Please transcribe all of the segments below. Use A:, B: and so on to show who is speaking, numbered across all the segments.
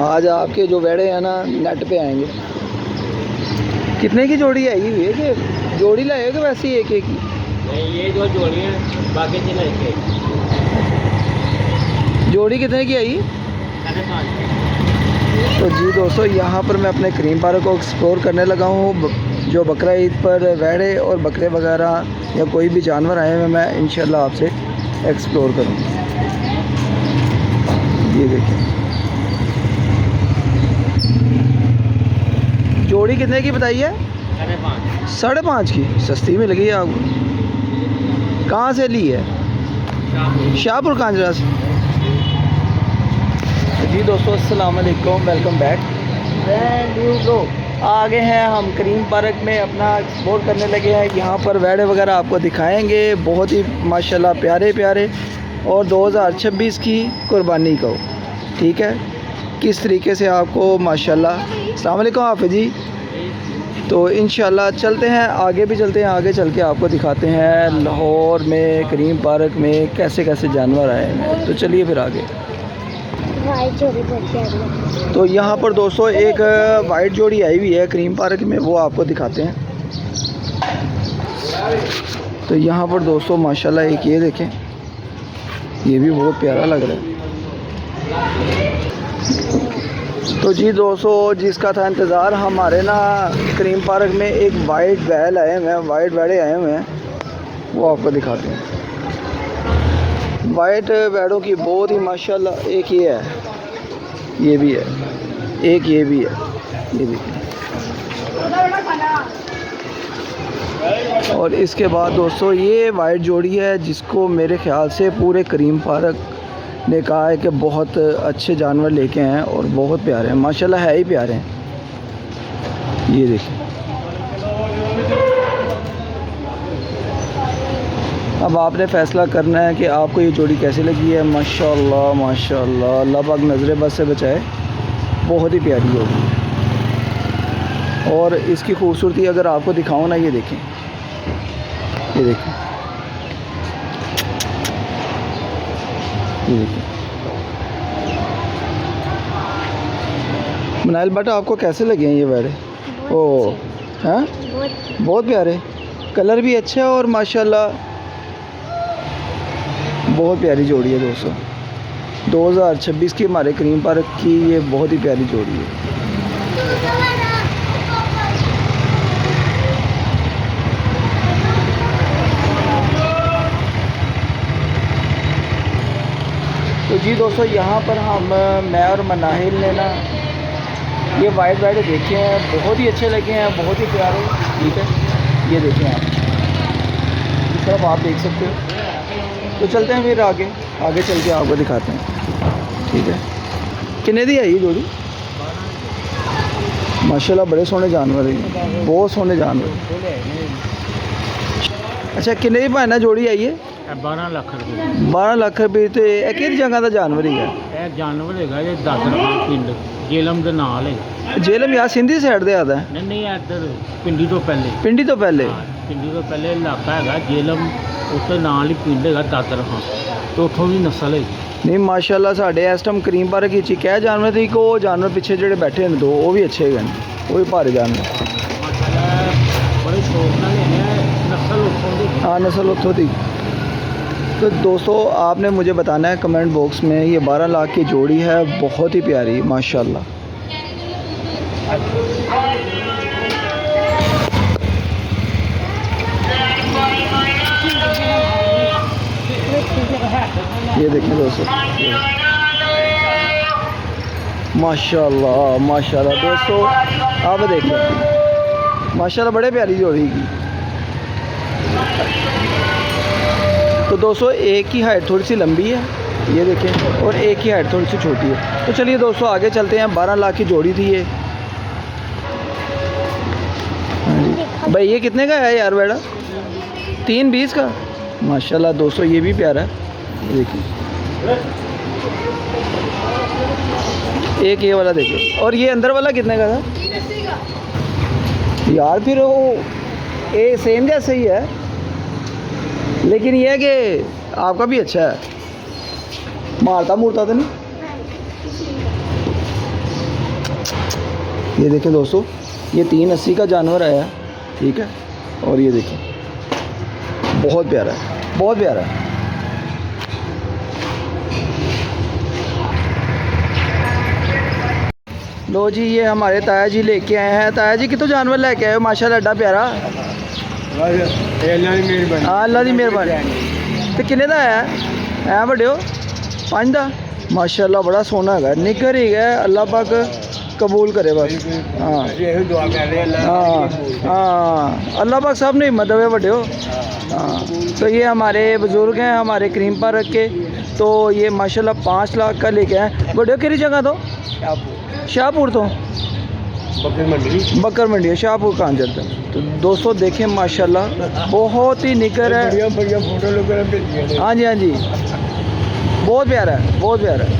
A: आज आपके जो वेड़े हैं ना नेट पे आएंगे। कितने की जोड़ी आई हुई है कि जोड़ी लाए कि वैसे ही एक एक ही?
B: नहीं, ये 2 जोड़ी हैं, बाकी 3 एक।
A: जोड़ी कितने की आई?
B: 5.5।
A: तो जी दोस्तों, यहाँ पर मैं अपने करीम पार्क को एक्सप्लोर करने लगा हूँ। जो बकरा ईद पर वेड़े और बकरे वगैरह या कोई भी जानवर आए हैं, मैं इंशाल्लाह आपसे एक्सप्लोर करूँगा। ये देखिए, जोड़ी कितने की बताइए?
B: 5.5।
A: 5.5 की सस्ती मिल गई आपको। कहाँ से ली है? शाहपुर कांजरा से। जी दोस्तों, अस्सलाम वालेकुम, welcome back brand new blog. आगे हैं हम करीम पार्क में, अपना एक्सप्लोर करने लगे हैं। यहाँ पर वेड़े वगैरह आपको दिखाएंगे, बहुत ही माशाल्लाह प्यारे प्यारे। और 2026 की कुर्बानी को, ठीक है, किस तरीके से आपको माशाल्लाह। अस्सलाम वालेकुम हाफिज़ जी। तो इंशाल्लाह चलते हैं, आगे भी चलते हैं। आगे चल के आपको दिखाते हैं लाहौर में करीम पार्क में कैसे कैसे जानवर आए हैं। तो चलिए फिर आगे। तो यहाँ पर दोस्तों एक वाइट जोड़ी आई हुई है करीम पार्क में, वो आपको दिखाते हैं। तो यहाँ पर दोस्तों माशाल्लाह एक ये देखें, ये भी बहुत प्यारा लग रहा है। तो जी दोस्तों, जिसका था इंतज़ार, हमारे ना करीम पार्क में एक वाइट बैल आए हुए हैं, वाइट बैड़े आए हुए हैं, वो आपको दिखाते हैं। वाइट बैड़ों की बहुत ही माशाल्लाह, एक ये है, ये भी है, एक ये भी है, ये भी। और इसके बाद दोस्तों ये वाइट जोड़ी है, जिसको मेरे ख्याल से पूरे करीम पार्क ने कहा है कि बहुत अच्छे जानवर लेके हैं और बहुत प्यारे हैं माशाल्लाह, है ही प्यारे हैं। ये देखिए, अब आपने फ़ैसला करना है कि आपको ये जोड़ी कैसी लगी है। माशाल्लाह माशाल्लाह, अल्लाह पाक नज़र बद से बचाए, बहुत ही प्यारी होगी। और इसकी खूबसूरती अगर आपको दिखाऊं ना, ये देखें, ये देखें, ये देखें। मनाइल बेटा, आपको कैसे लगे हैं ये वेड़े? ओ हाँ, बहुत प्यारे, कलर भी अच्छा है और माशाल्लाह बहुत प्यारी जोड़ी है दोस्तों। 2026 की हमारे करीम पार्क की ये बहुत ही प्यारी जोड़ी है। तो जी दोस्तों, यहाँ पर मैं और मनाहिल ने ना ये वाइट बैड़े देखे हैं, बहुत ही अच्छे लगे हैं, बहुत ही प्यारे। ठीक है, ये देखें आप, इस तरफ आप देख सकते हो। तो चलते हैं फिर आगे, आगे चल के आपको दिखाते हैं। ठीक है, कितने दी आई ये जोड़ी? माशाल्लाह बड़े सोने जानवर हैं, बहुत सोने जानवर। अच्छा, कितने की भाना जोड़ी आई है?
B: 12 लाख रुपये।
A: 12 लाख रुपये। तो एक ही जगह का जानवर ही है?
B: ਇਹ ਜਾਨਵਰ ਹੈਗਾ ਜੇ ਦਾਦਰਖਾਨ ਪਿੰਡ ਜੇਲਮ ਦੇ ਨਾਲ ਹੈ।
A: जेलम यहाँ सिंधी साइड से आता है?
B: ਨਹੀਂ ਇੱਧਰ ਪਿੰਡੀ ਤੋਂ ਪਹਿਲੇ।
A: पिंडी तो पहले?
B: ਹਾਂ, ਪਿੰਡੀ ਤੋਂ ਪਹਿਲੇ ਇਲਾਕਾ ਹੈਗਾ ਜੇਲਮ, ਉੱਤੇ ਨਾਲ ਹੀ ਪਿੰਡ ਹੈਗਾ ਦਾਦਰਖਾਨ, ਤੇ ਉੱਥੋਂ ਦੀ ਨਸਲ ਹੈ।
A: नहीं माशाल्लाह, साढ़े इस टाइम करीम पार्क की क्या जानवर थी कि वो जानवर पीछे जोड़े बैठे हैं दो, वो भी अच्छे हैं, वो भी भारे जानवर।
B: बड़े शौक ਨਾਲ ਲੈਣੇ ਨਸਲ ਉੱਥੋਂ ਦੀ।
A: हाँ, नस्ल उत्थों थी। तो दोस्तों आपने मुझे बताना है कमेंट बॉक्स में, ये 12 लाख की जोड़ी है, बहुत ही प्यारी माशाल्लाह। ये देखिए दोस्तों, माशाल्लाह माशाल्लाह। दोस्तों आप देखिए माशाल्लाह, बड़े प्यारी जोड़ी की। तो दोस्तों एक की हाइट थोड़ी सी लंबी है, ये देखें, और एक की हाइट थोड़ी सी छोटी है। तो चलिए दोस्तों आगे चलते हैं। 12 लाख की जोड़ी थी ये। भाई ये कितने का है यार बेड़ा? 3.20 का। माशाल्लाह दोस्तों, ये भी प्यारा है, देखिए। एक ये वाला देखिए, और ये अंदर वाला कितने का था यार? फिर वो ये सेम जैसे ही है, लेकिन ये है कि आपका भी अच्छा है, मारता मुरता तो नहीं। ये देखें दोस्तों, ये 380 का जानवर आया, ठीक है। और ये देखें, बहुत प्यारा है, बहुत प्यारा है। लो जी, ये हमारे ताया जी लेके आए हैं। ताया जी कितों जानवर लेके आए हो? माशाल्लाह एड्डा प्यारा। हाँ, अल्लाह दी मेहरबानी। तो किन्ने दा है बड़े हो? 5 दा। माशाल्लाह बड़ा सोना है, निकर ही है। अल्लाह पाक कबूल करे बस। हाँ हाँ हाँ, अल्लाह पाक सब ने हिम्मत देवे बड़े हो। हाँ, तो ये हमारे बुज़ुर्ग हैं, हमारे करीम पार्क के। तो ये माशाल्लाह 5 लाख का लेके आए। बड़े हो किहड़ी जगह तो? शाहपुर तो बकर मंडी है, शाहपुर कहाँ चलता है। तो दोस्तों देखें माशाल्लाह बहुत ही निकर है। हाँ जी हाँ जी, बहुत प्यारा है, बहुत प्यारा है।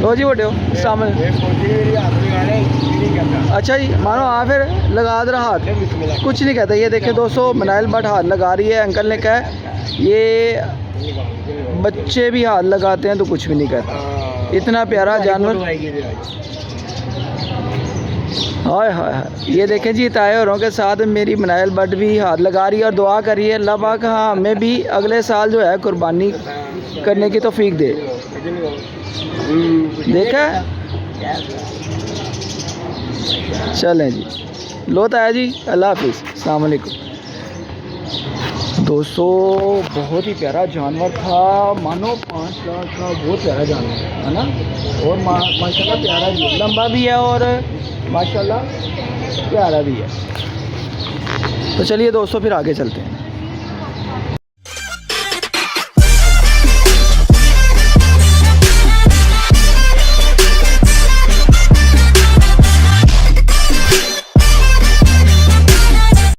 A: लो जी बटे हो सामने। अच्छा जी, मानो हाँ फिर लगा दे रहा हाथ, कुछ नहीं कहता। ये देखें दोस्तों, मनाइल भट्ट हाथ लगा रही है। अंकल ने कहा है ये बच्चे भी हाथ लगाते हैं तो कुछ भी नहीं कहता। इतना प्यारा जानवर। हाय हाय हाय, ये देखें जी, ताए औरों के साथ मेरी मनाइल भट्ट भी हाथ लगा रही है और दुआ कर रही है अल्लाह पाक हाँ हमें भी अगले साल जो है कुर्बानी करने की तौफीक दे। देखा, चलें जी। लो ताया जी, अल्लाह हाफिज़, अस्सलाम वालेकुम। दोस्तों बहुत ही प्यारा जानवर था, मानो 5 लाख का। बहुत प्यारा जानवर है ना। और माशाल्लाह प्यारा भी है, लंबा भी है और माशाल्लाह प्यारा भी है। तो चलिए दोस्तों फिर आगे चलते हैं।